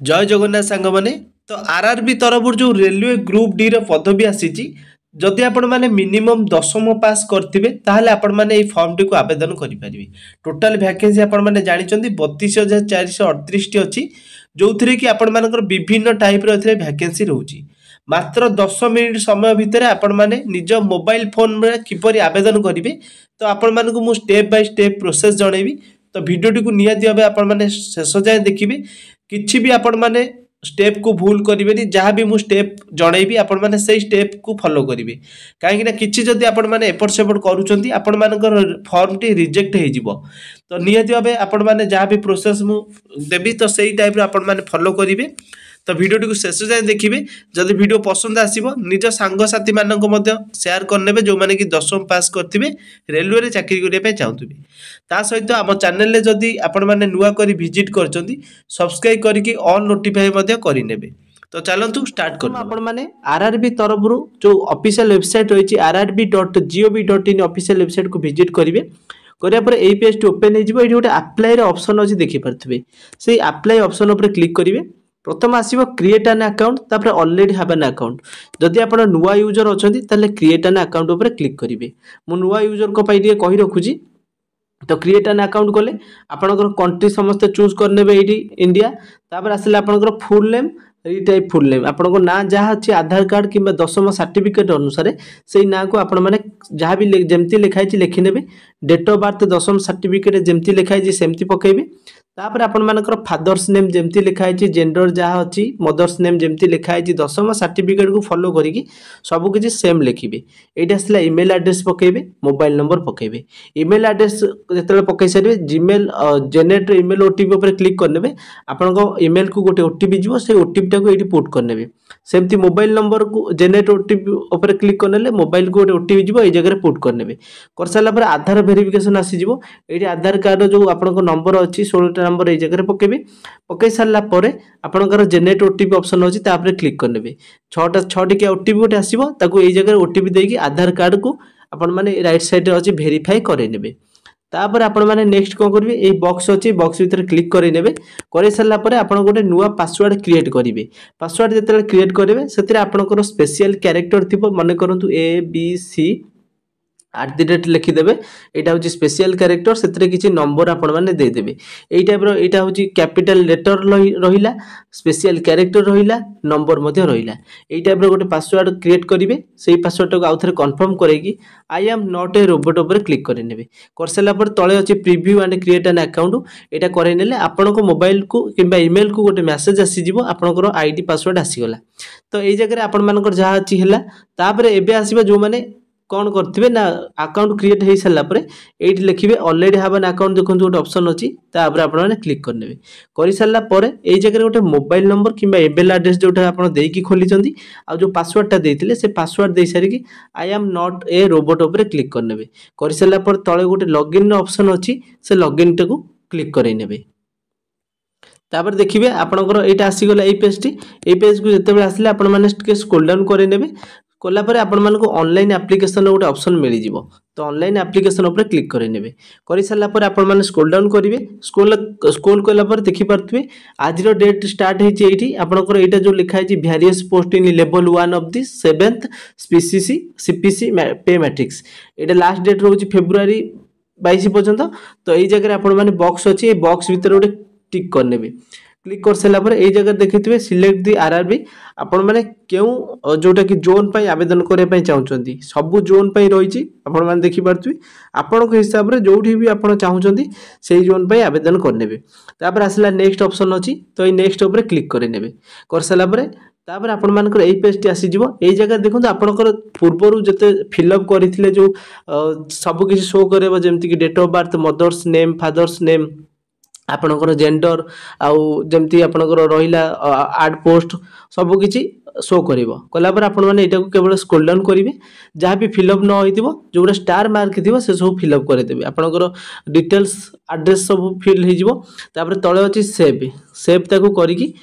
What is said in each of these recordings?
जय जगन्नाथ सांग माने तो आरआरबी तरफ जो रेलवे ग्रुप डी रो पदवी आसीची जदि आपण माने मिनिमम 10म पास करथिबे ताहले आपण माने एई फॉर्म टी को आवेदन करि परिबे। टोटल वैकेंसी आपण माने जानि चंदी 32,438 टी अछि जोथरे कि आपण मानकर विभिन्न टाइप रो एथरे वैकेंसी रहउची। मात्र 10 मिनिट समय भितर आपण माने निज मोबाइल फोन रे किपरि आवेदन करिवे तो आपण मानकु मु स्टेप बाय स्टेप प्रोसेस जणेबी। तो वीडियो टी को नियाति भाबे आपण माने शेष जाय देखिबे किछि भी आपण माने स्टेप को भूल करेंगे जहाँ भी मुझे स्टेप जनइबी आपण माने से स्टेप को फॉलो करेंगे कहीं किसी जदि आपण माने एपट सेपट करूछंती आपण मानकर फॉर्म टी रिजेक्ट हो जिवो। तो नियति भाबे आपण माने जहाँ भी प्रोसेस मु देबी तो सही टाइप रो आपण माने फॉलो करेंगे। तो वीडियो टी को शेष जाए देखिए जदि वीडियो पसंद आसीबो निज सांगसाथी मानक मध्य शेयर करनेबे जो माने कि 10म पास करथिबे रेलवे रे चाकरी करिया पे चाहूथिबे। ता सहित आम चैनल रे जदि आपण माने नुआ करी विजिट करचंती सब्सक्राइब करके ऑल नोटिफाई मध्य करिनेबे। तो चलंतु स्टार्ट कर आपण माने आरआरबी तरफरु जो ऑफिशियल वेबसाइट रहिछि rrb.gov.in ऑफिशियल वेबसाइट को विजिट करिवे। करिया पर एई पेज टी ओपन हे जिवो। एठी गोटे अप्लाई रे ऑप्शन अछि देखि परथिबे सेही अप्लाई ऑप्शन ऊपर क्लिक करिवे। प्रथम आसीबो क्रिएट एन अकाउंट तापर ऑलरेडी हैव एन अकाउंट। जदि आपण नुआ यूजर अछंती ताले क्रिएट एन अकाउंट ऊपर क्लिक करिवे। मु नुआ यूजर को पई दिए कहि रखुची तो क्रिएट एन अकाउंट कले आपनकर कंट्री समस्त चूज करनेबे एठी इंडिया तापर आसले आपनकर full name retype full name आपनको ना जहाँ अच्छी आधार कार्ड किंबा 10म सर्टिफिकेट अनुसार से ना को आपण माने जहाँ भी जेमती लिखाई लिखिनेबे। डेट ऑफ बर्थ 10म सर्टिफिकेट जेमती लिखाई सेमती पकेबे। तापर आपण मानकर फादर्स नेम जेमती लिखाई जेंडर जहाँ अच्छी मदर्स नेम जेमती लिखाई 10म सर्टिफिकेट को फॉलो करिकी सब किछि सेम लिखिबे। एटा आसला ईमेल एड्रेस पकेबे मोबाइल नंबर पकेबे। ईमेल एड्रेस जेतले पकई सारे जीमेल जेनेरेट ईमेल ओटीपी ऊपर क्लिक करनेबे आपनको ईमेल को गोटे ओटीपी जीवो से ओटीपी टाको एठी पुट करनेबे। सेमती मोबाइल नंबर को जेनेरेट ओटीपी ऊपर क्लिक करनेले मोबाइल को गोटे ओटीपी जीवो ए जगह पुट करनेबे। कर साला पर आधार वेरिफिकेशन आसी जीवो। एठी आधार कार्ड जो आपनको नंबर अछि 16 नंबर ए जगह पकेबे। पकई साला परे आपनकर जेनेरेट ओटीपी ऑप्शन अछि ता पर क्लिक करनेबे। 6 टी ओटीपी गोटे आसीबो ताको ए जगह ओटीपी देकी आधार कार्ड को आपण माने राइट साइड रे अछि वेरीफाई करे नेबे। तापर आपण माने नेक्स्ट कोन करबे ए बॉक्स अछि बॉक्स भीतर क्लिक करे नेबे। करे साला परे आपण गोटे नुवा पासवर्ड क्रिएट करिवे। पासवर्ड जेतले क्रिएट करिवे सेतिरे आपनकर स्पेशल कैरेक्टर थिबो मने करंतु ABC @ लिखिदेवे। एटा होची स्पेशल कैरेक्टर सेतिरे किछि नंबर आपण माने दे देबे। एई टाइप रो एटा होची कैपिटल लेटर रहिला स्पेशल कैरेक्टर रहिला नंबर मध्ये रहिला। एई टाइप रो गोटे पासवर्ड क्रिएट करिवे। सेही पासवर्ड को आउथरे कंफर्म करैकी I am not a robot ऊपर क्लिक करि नेबे। करसेला पर तळे अछि preview and create an account. एटा करे नेले आपनको मोबाइल को किबा ईमेल को गोटे मेसेज आसी जिवो आपनकर आईडी पासवर्ड आसी गला। तो एई जगह रे आपण मानकर जहा अछि हैला तापर एबे आसीबा जो माने कौन करथिबे ना अकाउंट क्रिएट हो सारा पर ये लिखिए ऑलरेडी हैव एन अकाउंट देखो गोटे ऑप्शन अच्छी तापर आपने क्लिक करने कर सारा पर यही जगह गोटे मोबाइल नंबर कि ईमेल एड्रेस जोटा आप खोली आ जो पासवर्डटा देते से पासवर्ड दे सारिकी I am not a robot उपर क्लिक करने कर सारा पर तले गोटे लॉगिन ऑप्शन अच्छी से लॉगिन टाको क्लिक करे। तापर देखिए आपनकर एटा आसीगला ए पेज टी ए पेज को जिते आसिले आपण माने स्क्रॉल डाउन करे नेबे। कोला पर आपण मानको ऑनलाइन एप्लीकेशन गोटे ऑप्शन मिल जिवो। तो ऑनलाइन एप्लीकेशन ऊपर क्लिक करे नेबे। करि साला पर आपण माने स्क्रॉल डाउन करिवे। स्क्रॉल कला पर देखि परथबे आज रो डेट स्टार्ट हेछि एठी आपनकर एटा जो लिखा हेछि various post in level 1 of the 7th CPC pay matrix. एटा लास्ट डेट रहउछि फेब्रुआरी 22 पर्यंत। तो एई जगह आपण माने बॉक्स अछि ए बॉक्स भीतर गोटे टिक कर नेबे। क्लिक कर सारा पर ए जगह देखिथिबे सिलेक्ट दी आरआरबी आपण माने केउ जोटा कि जोन पई आवेदन करे पई चाहउचंती सब जोन पई रहिछि आपण माने देखि परथुई आपण को हिसाब रे जोठी भी आपण चाहउचंती सेही जोन पई आवेदन करनेबे। तापर आसला नेक्स्ट ऑप्शन अछि तो ए नेक्स्ट ऊपर क्लिक करे नेबे। कर साला पर तापर आपण मानकर एई पेज टी आसी जिवो। एई जगह देखंतु आपनकर पूर्वरु जते फिलअप करिथिले जो सब किछि शो करेबो जेमति कि date of birth mother's name father's name आपनकर जेंडर आउ जेमती आपनकर रहिला आड पोस्ट सब किछि शो करिवो। कला पर आपण माने एटा को केवल स्क्रॉल डाउन करिवे जहाँ भी फिलअप न होइतिबो जोटा स्टार मार्क थिबो से सब फिलअप करे देबे। आपनकर डिटेल्स एड्रेस सब फिल हे जिवो। तापर तळे अछि सेव ताको करिकी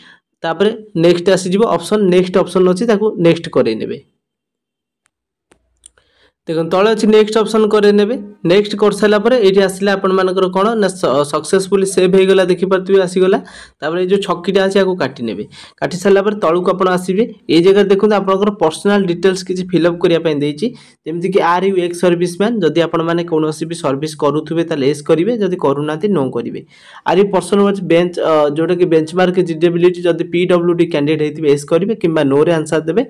तापर नेक्स्ट आसी जिवो ऑप्शन नेक्स्ट ऑप्शन अछि ताको नेक्स्ट करे नेबे। देखो तले अच्छी नेक्स्ट ऑप्शन करे नेबे नेक्स्ट कर सारा पर ये आसला आपण मानकर कौन ना सक्सेसफुली सेव हो गला देखिपे आसीगला तापर जो छकीटा अच्छे आपको काटी नेबे काटी सारा पर तलू को आप आसवे ये जगह देखो आपंकर पर्सनाल डिटेल्स किसी फिलअप करने जमीक कि आर यू एक्स सर्विसमैन जदि आपण मैंने कौन भी सर्विस करुवे एस करेंगे जदि करूना नो करेंगे are you person with bench जोटा कि बेंचमार्क एलिजिबिलिटी जदि पीडब्ल्यूडी कैंडिडेट होते एस करेंगे कि नो रे आंसर देवे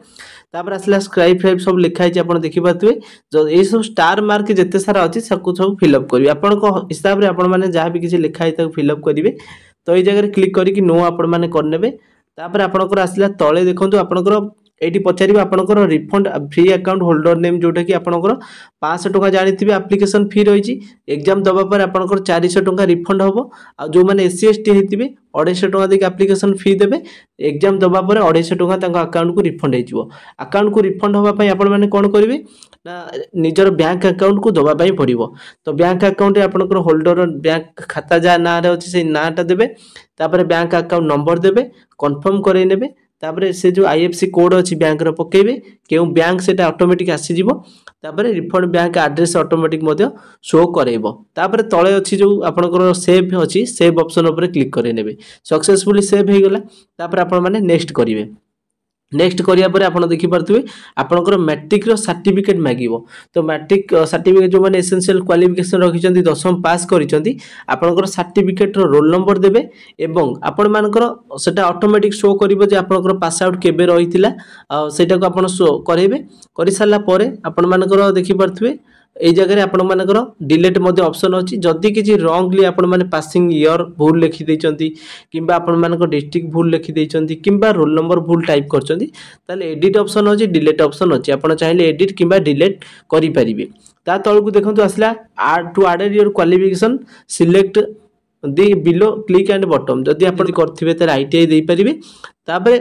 तापर आसला स्क्राइब फाइव सब लिखाई आप देखिपे जो ये सब स्टार मार्क जिते सारा अच्छी सब फिलअप करेंगे आपण हिसाब से आपण मैंने जहाँ भी किसी लिखाई फिलअप करेंगे तो ये जगह क्लिक करके नो आपण मैंने करने तापर आपंकर आसला तले देखो आपंकर ये पचार आपंकर refund free account holder name जोटा कि आपंकर 500 टका जानी आप्लिकेसन फी रही एग्जाम दबा पर आपंकर 400 टका रिफंड हम आ जो मैंने एससी एसटी होते 250 टका देके आप्लिकेसन फी देवे एग्जाम दबा पर 250 टका अकाउंट को रिफंड हो अकाउंट को रिफंड होगापाई आपण मैंने कौन करेंगे ना निजर बैंक अकाउंट को दबापाई पड़ो तो बैंक अकाउंट आपंकर होल्डर बैंक खाता जहाँ ना अच्छे से नाटा देवे तापर बैंक अकाउंट नंबर देवे कन्फर्म करे नेबे तापर से जो आईएफसी कोड अच्छी बैंक पकेबे क्यों बैंक से ऑटोमेटिक आसीजिवो तापर refund bank address automatic show करेबो तापर तले अच्छी जो आपनकर सेव अच्छी सेव ऑप्शन ऊपर क्लिक करे नेबे सक्सेसफुली सेव हो गला तापर आपण माने नेक्स्ट करिवे नेक्स्ट करिया पर आपण देखि परथुवे आपनकर मैट्रिक रो सर्टिफिकेट मागिवो तो मैट्रिक सर्टिफिकेट जो माने एसेंशियल क्वालिफिकेशन रखिचंती 10th पास करिचंती आपनकर सर्टिफिकेट रो रोल नंबर देबे एवं आपण मानकर सेटा ऑटोमेटिक शो करिवो जे आपनकर पास आउट केबे रहितिला सेटा को आपण शो करेबे करि साला परे आपण मानकर देखि परथुवे এই জায়গায় आपण मानकर डिलीट मध्य ऑप्शन अछि जदि किछि रॉन्गली आपण माने पासिंग ईयर भूल लिखि दैचंती किबा आपण मानकर डिस्ट्रिक्ट भूल लिखि दैचंती किबा रोल नंबर भूल टाइप करचंती ताले एडिट ऑप्शन अछि डिलीट ऑप्शन अछि आपण चाहिले एडिट किबा डिलीट करि परिबे ता तळकु देखंतु आसला to add your qualification select the below click and bottom जदि आपण करथिबे त आईटीआई देई परिबे तापरे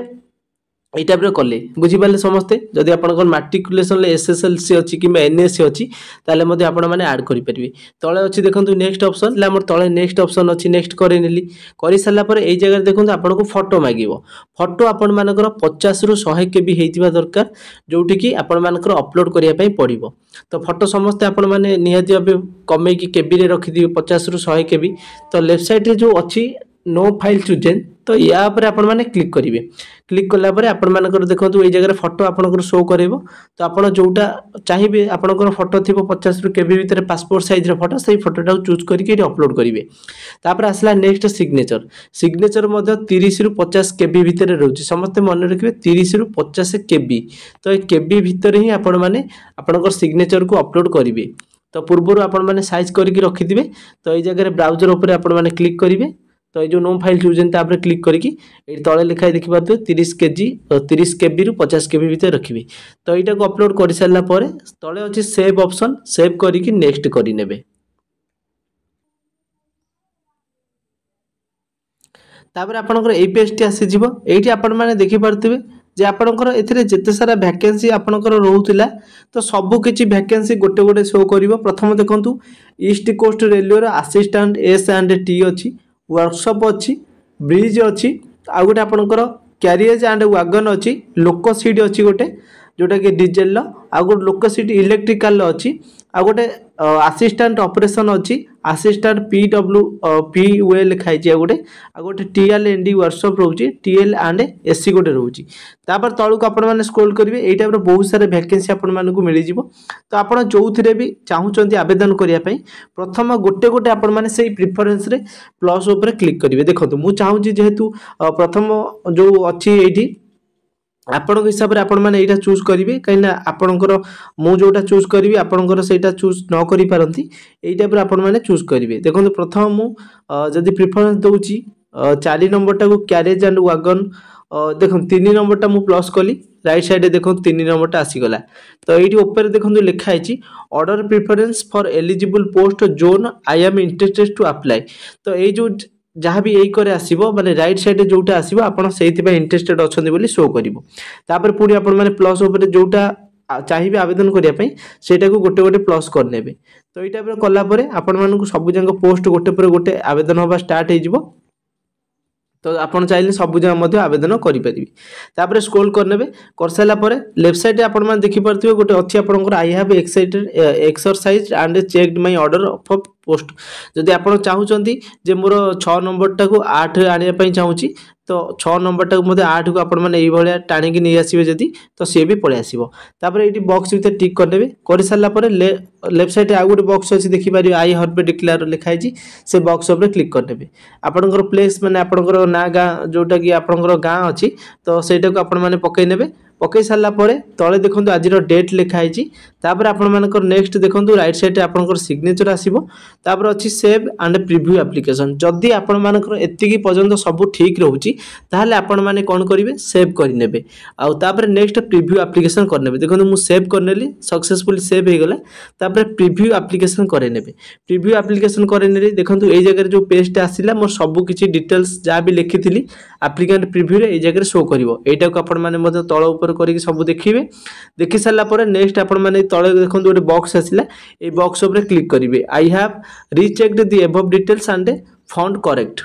এই টাইপর কলে বুঝিপারে সমস্তে যদি আপনার মাট্রিকুলেসন এসএসএলসি अच्छी कि एनएससी अच्छी ताले मध्य आपण माने ऐड करि परिबे तळे अछि देखंतु नेक्स्ट ऑप्शन ला हमर तळे नेक्स्ट ऑप्शन अछि नेक्स्ट करे नेली करि साला पर एई जगह देखंतु आपनको फोटो मागिवो फोटो आपण मानकर 50 रु 100 केबी हेतिबा दरकार जोठी कि आपण मानकर अपलोड करिया पई पड़िबो तो फोटो समस्ते आपण माने निहाती अबे कमे कि केबी रे रखि दिबे 50 रु 100 केबी तो लेफ्ट साइड रे जो अछि नो फाइल चूजन तो या पर आपण माने क्लिक करिवे क्लिक कला पर आपण मानकर देखंतु ए जगह फोटो आपनकर शो करेबो तो आपण जोटा चाहिबे आपनकर फोटो थिबो 50 रु केबी भीतर पासपोर्ट साइज रो फोटो सही फोटोटा चूज करके एटी अपलोड करिवे तापर आसला नेक्स्ट सिग्नेचर सिग्नेचर मध्य 30 रु 50 केबी भीतर रहउची समस्त मन रखिबे 30 रु 50 केबी तो ए केबी भीतर ही आपण माने आपनकर सिग्नेचर को अपलोड करिवे तो पूर्वरु आपण माने साइज करके रखि दिबे तो ए जगह ब्राउजर ऊपर आपण माने क्लिक करिवे तो ये नो फाइल चूजन तापर क्लिक करके तले लिखाई देखि पाते 30 केजी 30 केबी रु 50 केबी भीतर रखिबे तो एटा को अपलोड कर सारला परे तले अछि सेव ऑप्शन सेव करके नेक्स्ट करि नेबे तापर आपनकर एई पेज टी आसी जिवो एठी आपण माने देखि पारथिबे जे आपनकर एथिरे जेते सारा वैकेंसी आपनकर रहउतिला तो सब किछि वैकेंसी गोटे गोटे शो करिवो प्रथम देखंतु ईस्ट कोस्ट रेलवे रो असिस्टेंट एस एंड टी अछि वर्कशॉप अच्छी ब्रिज अच्छी आ गोटे आपंकर क्यारिएज एंड वागन अच्छी लोको सीट अच्छी गोटे जोटा कि डीजेल आ गोटे लोको सीट इलेक्ट्रिकल अच्छी आ गोटे असिस्टेंट ऑपरेशन अच्छी असिस्टेंट पीडब्ल्यू लिखाई गोटे आ गोटे टीएलएनडी वर्कशॉप रोची टीएल एंड एससी गोटे रोची तापर तळुक आपण माने स्क्रॉल करिवे एई टाइप रो बहुत सारे वैकेंसी आपण माने को मिली जिवो तो आपण जोउथिरे भी चाहूचंती आवेदन करिया पई प्रथम गोटे गोटे आपण माने सेही प्रेफरेंस रे प्लस ऊपर क्लिक करिवे देखो मु चाहूची जेहेतु प्रथम जो अच्छी एठी आपण हिसाब रे आपण माने एटा चूज करिवे कहिना आपणकर मु जोटा चूज करिवे आपणकर सेटा चूज न करि पारंती एई टाइप रे आपण माने चूज करिवे देखो प्रथम मु जदी प्रेफरेंस दउची 4 नंबर टा को कैरेज एंड वागन देखो 3 नंबर टा मु प्लस कली राइट साइड देखो 3 नंबर टा आसी गला तो एठी ऊपर देखो लिखा है order preference for eligible post zone I am interested to apply तो ए जो जहाँ भी यही करे आसीबो माने राइट साइड जोटा आसीबो आपण सेति पे इंटरेस्टेड अछंदी बोली शो करिवो तापर पुनी आपण माने प्लस ऊपर जोटा चाहिए आवेदन करिया पई सेटा को गोटे गोटे प्लस कर नेबे तो एटा पर कला परे आपण मानकु सब जंग पोस्ट गोटे पर गोटे आवेदन होबा स्टार्ट हे जिवो तो आपन चाहिए सबु जगह आवेदन करें स्क्रोल करने कर सारापर लेफ्ट साइड आपण मैंने देखिपे गोटे अच्छी आपंकर I have exercise and checked my order of post जदि आप चाहूँगी जे मोर 6 नंबर टाक 8 आने चाहूँगी तो 6 नंबर टाक 8 को आपने टाणिकी नहीं आसवे जदि तो सी भी पलि आसपर ये बॉक्स भर टिक करदे कर सारापर लेफ्ट साइड आउ गोटे बॉक्स अच्छी देखिपारे आई हर्बे डिक्लेयर लिखाई से बॉक्स उपर क्लिक करदे आपंकर प्लेस माने आपंकर ना गाँ जोटा कि आपंकर गाँ अच्छी तो सहीटा को आपण मैंने पकईने पकई सारापर तले देखो आज डेट लिखाई तापर आपर नेक्स्ट देखो राइट साइड आपंकर सिग्नेचर आसो तापर अच्छी सेव एंड प्रिव्यू एप्लिकेशन जदि आपर एति पर्यंत सब ठीक रोचे ताहले आपण मैंने कौन करेंगे सेव करने आउे नेक्स्ट प्रिव्यू एप्लिकेशन करने देखो मुझे सेव करनेली सक्सेसफुली सेव हो गला तापर प्रिव्यू एप्लिकेशन करे प्रिव्यू एप्लिकेशन करे देखो ये जगह जो पेज आसला मोर सब किसी डिटेल्स जहाँ भी लिखी थी एप्लिकेंट प्रिव्यू ये जगह शो कर यहाँ को आपण तल उपर करके सब देखिए देखि सारापर नेक्स्ट आपण मैंने तले देखो गोटे बॉक्स आसला ये बॉक्स उपर क्लिक करेंगे I have rechecked the above details and found correct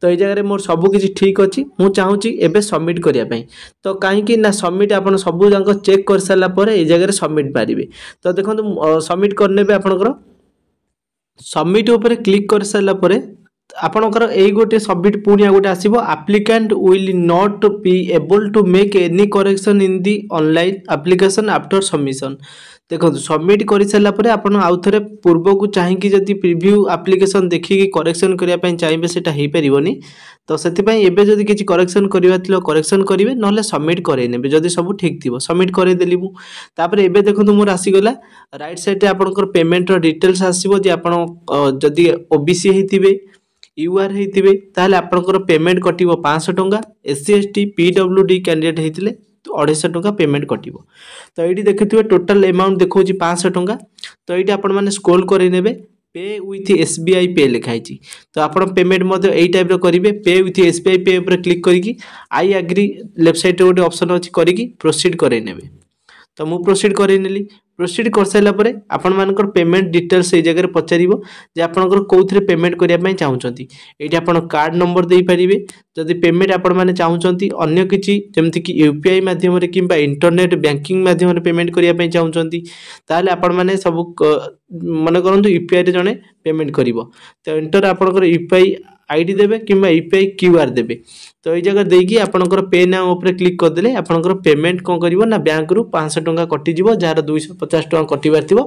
तो ये जगह मोर सब किसी ठीक अच्छी मुझे चाहूँगी एबे सबमिट करने तो कहीं ना सबमिट आप सब जाक चेक कर सारापर ये जगह सबमिट मारे तो देखो सबमिट करने आपंकर सबमिट उपर क्लिक कर सारापर आपणकर यही गोटे सबमिट पुणी गोटे आसो applicant will not be able to make any correction in the online application after submission देखो सबमिट कर सारापर आप आउ थे पूर्व को चाहिए जदि प्रिव्यू एप्लिकेशन देखिए करेक्शन करने चाहिए से हो पारनी तो से जदि किसी करेक्शन करवा करेक्शन करेंगे ना सबमिट करे जदि सब ठीक थी सबमिट करदेली मुझे एवं देखो मोर आसीगला राइट साइड आपंकर पेमेंट डिटेल्स आसो जदि ओबीसी होते यूआर होते ताहले आपंकर पेमेंट कटिव 500 टंका एससी एसटी पीडब्ल्यूडी कैंडिडेट होते 250 टंका पेमेंट कटिव तो ये देखिए टोटाल अमाउंट देखो 500 टंका तो ये आपण मैंने स्क्रोल करे पे विथ एसबीआई पे लिखाई तो आप पेमेंट यही टाइप करेंगे पे विथ एसबीआई पे उपर क्लिक करके आई एग्री लेफ्ट साइड गोटे ऑप्शन अच्छी करके प्रोसीड करे तो मुझे प्रोसीड करनेली प्रोसीड कर सारापर आपण मानकर पेमेंट डिटेल्स ये जगह पचार जे आपंकर कौन पेमेंट करने चाहूँगी ये आप कार्ड नंबर दे पारे जदि पेमेंट आपण मैंने चाहूँगी अन्य किसी जमती कि यूपीआई मध्यम कि इंटरनेट बैंकिंग मध्यम पेमेंट करने चाहूँगी ताहले आपण मैंने सब मन करूँ यूपीआई जड़े पेमेंट कर तो इंटर आपंकर यूपीआई आईडी देबे कि यूपीआई क्यूआर देबे तो ये जगह देकी आपंकर पे नाउ ऊपर क्लिक करदे आपंकर पेमेंट कौन करिवो ना बैंक रु 500 टंका कटिଯିवो जार 250 टंका कटिबार थिवो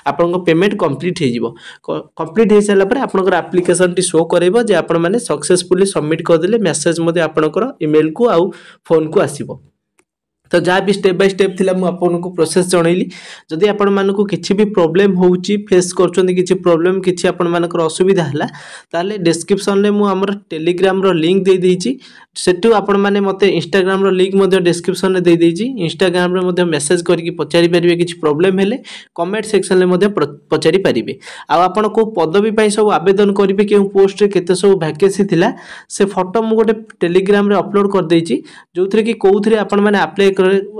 आपंकर पेमेंट कंप्लीट हो जिवो कंप्लीट हो सारा पर आपंकर एप्लिकेशन टी शो करबो जे आपण माने सक्सेसफुली सबमिट करदेले मेसेज मध्ये आपंकर ईमेल को आउ फोन को आसीबो तो जहाँ भी स्टेप बाय स्टेप थिला मु आपको प्रोसेस जनइली जदि आपण मानकु किछि भी प्रॉब्लम होउची फेस करछोंदी किछि प्रॉब्लम किछि आपण मानकर असुविधा हला ताले डिस्क्रिप्शन ले मु हमर टेलीग्राम रो लिंक दे देइची सेटु आपण माने मते इंस्टाग्राम रो लिंक मध्ये डिस्क्रिप्शन ले दे देइची इंस्टाग्राम रे मध्ये मेसेज करके पचारि परिबे किछि प्रॉब्लम हेले कमेंट सेक्शन ले मध्ये पचारि परिबे आ आपण को पदवी पई सब आवेदन करिवे के पोस्ट रे केते सब वैकेंसी थिला से फोटो मु गोटे टेलीग्राम रे अपलोड कर देइची जोथरे कि कोउथरे आपण माने अप्लाई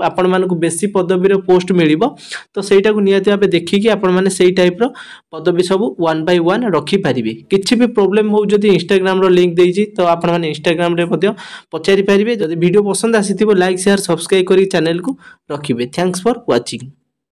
आपण मानकु बेसी पदवी रो पोस्ट मिलिबो तो सेटा को नियति भाबे देखिकी आपण माने सेई टाइप रो पदवी सब 1 बाय 1 रखी परिबे किछि भी प्रॉब्लम हो जदि इंस्टाग्राम रो लिंक देइची तो आपण माने इंस्टाग्राम रे मध्ये पचारि परिबे जदि वीडियो पसंद आसीथिबो लाइक शेयर सब्सक्राइब करी चैनल को रखिबे थैंक्स फॉर वाचिंग।